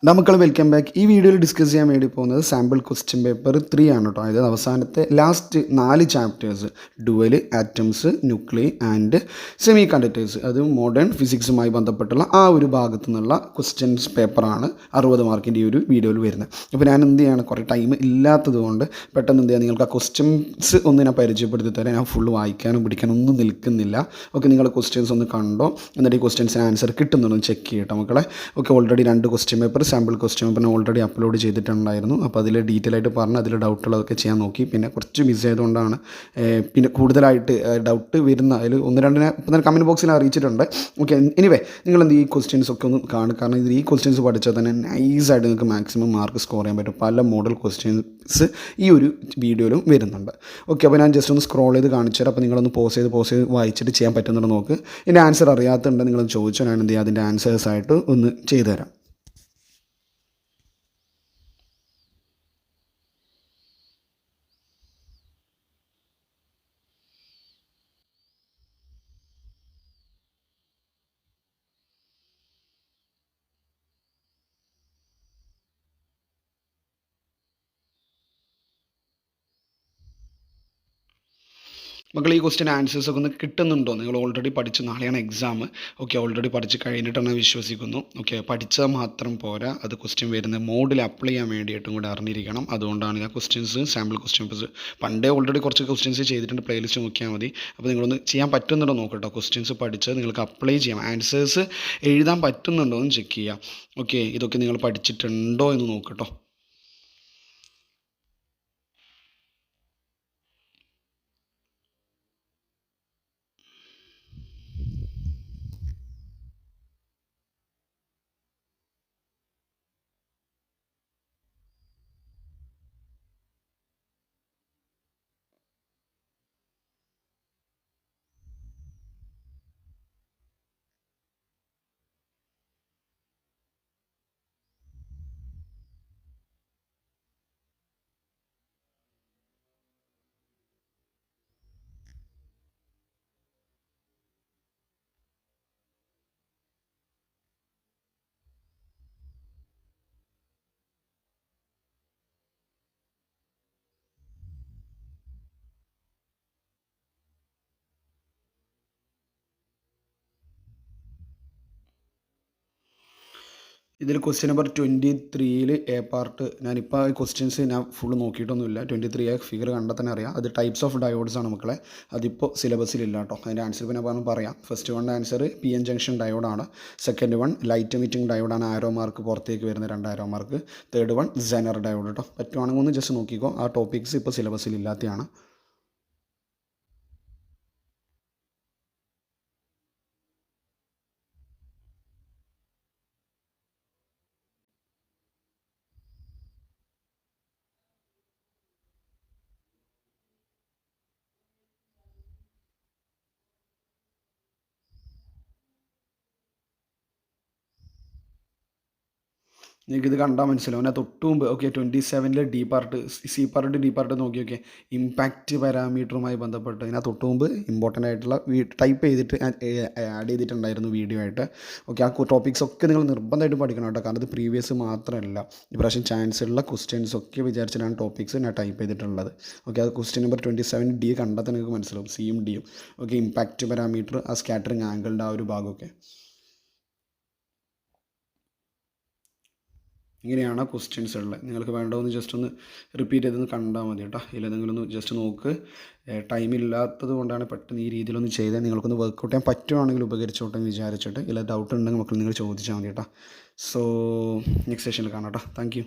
നമുക്ക് welcome back. ഈ വീഡിയോയിൽ ഡിസ്കസ് ചെയ്യാൻ വേണ്ടി പോകുന്നത് സാമ്പിൾ ക്വസ്റ്റ്യൻ പേപ്പർ 3 ആണ് കേട്ടോ. അതായത് അവസാനത്തെ last 4 chapters, ഡുവല്, atoms, nuclear and semi conductors, അത് മോഡേൺ ഫിസിക്സുമായി ബന്ധപ്പെട്ടുള്ള ആ ഒരു ഭാഗത്തു നിന്നുള്ള ക്വസ്റ്റ്യൻസ് പേപ്പറാണ് 60 മാർക്കിൻ്റെ ഈ ഒരു വീഡിയോയിൽ വരുന്നത്. അപ്പോൾ ഞാൻ എന്ത് ചെയ്യാണ്, കുറേ ടൈം ഇല്ലാത്തത് കൊണ്ട് പെട്ടെന്ന് എന്ത് ചെയ്യുക, നിങ്ങൾക്ക് ആ ക്വസ്റ്റ്യൻസ് ഒന്ന് ഞാൻ പരിചയപ്പെടുത്തി തരാം. ഞാൻ ഫുള്ള് വായിക്കാനും പിടിക്കാനും ഒന്നും നിൽക്കുന്നില്ല. ഓക്കെ, നിങ്ങൾ ക്വസ്റ്റ്യൻസ് ഒന്ന് കണ്ടോ, എന്നിട്ട് ഈ ക്വസ്റ്റ്യൻസിന് ആൻസർ കിട്ടുന്നുണ്ടോ ചെക്ക് ചെയ്യട്ടോ മക്കളെ. Okay, already 2 question paper sample question പേപ്പറിന് ഓൾറെഡി അപ്ലോഡ് ചെയ്തിട്ടുണ്ടായിരുന്നു. അപ്പോൾ അതിൽ ഡീറ്റെയിൽ ആയിട്ട് പറഞ്ഞ് അതിൽ ഡൗട്ടുള്ളതൊക്കെ ചെയ്യാൻ നോക്കി. പിന്നെ കുറച്ച് ബിസി ആയതുകൊണ്ടാണ് പിന്നെ കൂടുതലായിട്ട് ഡൗട്ട് വരുന്ന അതിൽ 1-2 ഇപ്പം തന്നെ കമൻറ്റ് ബോക്സിൽ അറിയിച്ചിട്ടുണ്ട്. ഓക്കെ, എനിവേ നിങ്ങൾ എന്ത് ഈ ക്വസ്റ്റ്യൻസ് ഒക്കെ ഒന്ന് കാണും. കാരണം ഇത് ഈ ക്വസ്റ്റ്യൻസ് പഠിച്ചാൽ തന്നെ നൈസായിട്ട് നിങ്ങൾക്ക് മാക്സിമം മാർക്ക് സ്കോർ ചെയ്യാൻ പറ്റും. പല മോഡൽ ക്വസ്റ്റ്യൻസ് ഈ ഒരു വീഡിയോയിലും വരുന്നുണ്ട്. ഓക്കെ, അപ്പോൾ ഞാൻ ജസ്റ്റ് ഒന്ന് സ്ക്രോൾ ചെയ്ത് കാണിച്ചു തരാം. അപ്പോൾ നിങ്ങളൊന്ന് പോസ് ചെയ്ത് വായിച്ചിട്ട് ചെയ്യാൻ പറ്റുന്നുണ്ടോ നോക്ക്. ഇതിൻ്റെ ആൻസർ അറിയാത്തുണ്ട് നിങ്ങളൊന്ന് ചോദിച്ചാൽ ഞാൻ എന്ത് ചെയ്യുക, അതിൻ്റെ ആൻസേഴ്സായിട്ട് ഒന്ന് ചെയ്തു തരാം. മക്കൾ ഈ ക്വസ്റ്റ്യൻ ആൻസേഴ്സ് ഒക്കെ ഒന്ന് കിട്ടുന്നുണ്ടോ? നിങ്ങൾ ഓൾറെഡി പഠിച്ചു, നാളെയാണ് എക്സാം. ഓക്കെ, ഓൾറെഡി പഠിച്ച് കഴിഞ്ഞിട്ടാണ് വിശ്വസിക്കുന്നു. ഓക്കെ, പഠിച്ചാൽ മാത്രം പോരാ, അത് ക്വസ്റ്റ്യൻ വരുന്ന മോഡിൽ അപ്ലൈ ചെയ്യാൻ വേണ്ടിയിട്ടും കൂടെ അറിഞ്ഞിരിക്കണം. അതുകൊണ്ടാണ് ഞാൻ ക്വസ്റ്റ്യൻസ് സാമ്പിൾ ക്വസ്റ്റ്യൻ പണ്ടേ ഓൾറെഡി കുറച്ച് ക്വസ്റ്റ്യൻസ് ചെയ്തിട്ടുണ്ട്. പ്ലേലിസ്റ്റ് നോക്കിയാൽ മതി. അപ്പോൾ നിങ്ങളൊന്ന് ചെയ്യാൻ പറ്റുന്നുണ്ടോ നോക്കട്ടോ. ക്വസ്റ്റ്യൻസ് പഠിച്ച് നിങ്ങൾക്ക് അപ്ലൈ ചെയ്യാം, ആൻസേഴ്സ് എഴുതാൻ പറ്റുന്നുണ്ടോ എന്ന് ചെക്ക് ചെയ്യാം. ഓക്കെ, ഇതൊക്കെ നിങ്ങൾ പഠിച്ചിട്ടുണ്ടോ എന്ന് നോക്കട്ടോ. ഇതിൽ ക്വസ്റ്റ്യൻ നമ്പർ 23 എ പാർട്ട്, ഞാനിപ്പോൾ ഈ ക്വസ്റ്റ്യൻസ് ഞാൻ ഫുള്ള് നോക്കിയിട്ടൊന്നുമില്ല. 23 ഫിഗർ കണ്ടാൽ തന്നെ അറിയാം. അത് ടൈപ്സ് ഓഫ് ഡയോഡ്സ് ആണ് മക്കളെ. അതിപ്പോൾ സിലബസിലില്ല കേട്ടോ. അതിൻ്റെ ആൻസർ പിന്നെ പറയാം. First one answer PN junction ഡയോഡാണ്. സെക്കൻഡ് വൺ ലൈറ്റ് എമിറ്റിംഗ് ഡയോഡാണ്, ആരോ മാർക്ക് പുറത്തേക്ക് വരുന്ന 2 arrow mark. Third one Zener diode കേട്ടോ. പറ്റുവാണെങ്കിൽ ഒന്ന് ജസ്റ്റ് നോക്കിക്കോ. ആ ടോപ്പിക്സ് ഇപ്പോൾ സിലബസിലില്ലാത്തതാണ്. നിങ്ങൾക്കിത് കണ്ടാൽ മനസ്സിലാവും. ഞാൻ തൊട്ട് മുമ്പ് okay 27 D part, D part നോക്കി. ഓക്കെ, ഇമ്പാക്റ്റ് പാരാമീറ്ററുമായി ബന്ധപ്പെട്ട് ഞാൻ തൊട്ട് മുമ്പ് ഇമ്പോർട്ടൻ്റ് ആയിട്ടുള്ള ടൈപ്പ് ചെയ്തിട്ട് ആഡ് ചെയ്തിട്ടുണ്ടായിരുന്നു വീഡിയോ ആയിട്ട്. ഓക്കെ, ആ ടോപ്പിക്സ് ഒക്കെ നിങ്ങൾ നിർബന്ധമായിട്ട് പഠിക്കണം കേട്ടോ. കാരണം ഇത് പ്രീവിയസ് മാത്രമല്ല, ഇപ്രാവശ്യം ചാൻസ് ഉള്ള ക്വസ്റ്റ്യൻസ് ഒക്കെ വിചാരിച്ചിട്ടാണ് ടോപ്പിക്സ് ഞാൻ ടൈപ്പ് ചെയ്തിട്ടുള്ളത്. ഓക്കെ, അത് ക്വസ്റ്റ്യൻ നമ്പർ 27 ഡി കണ്ടാൽ തന്നെ നിങ്ങൾക്ക് മനസ്സിലാവും, സിയും ഡിയും. ഓക്കെ, ഇമ്പാക്റ്റ് പാരാമീറ്റർ, ആ സ്കാറ്ററിങ് ആംഗിളിൻ്റെ ആ ഒരു ഭാഗമൊക്കെ ഇങ്ങനെയാണ് ക്വസ്റ്റ്യൻസ് ഉള്ളത്. നിങ്ങൾക്ക് വേണ്ടതെന്ന് ജസ്റ്റ് ഒന്ന് റിപ്പീറ്റ് ചെയ്തൊന്ന് കണ്ടാൽ മതി കേട്ടോ. ഇല്ല നിങ്ങളൊന്ന് ജസ്റ്റ് നോക്ക്. ടൈം ഇല്ലാത്തത് കൊണ്ടാണ് പെട്ടെന്ന് ഈ രീതിയിലൊന്ന് ചെയ്താൽ നിങ്ങൾക്കൊന്ന് വർക്കൗട്ട് ചെയ്യാൻ പറ്റുവാണെങ്കിൽ ഉപകരിച്ചോട്ടെ എന്ന് വിചാരിച്ചിട്ട്. ഇല്ല ഡൗട്ട് ഉണ്ടെങ്കിൽ മക്കൾ നിങ്ങൾ ചോദിച്ചാൽ മതി കേട്ടോ. സോ നെക്സ്റ്റ് സെഷനിൽ കാണാം കേട്ടോ. Thank you.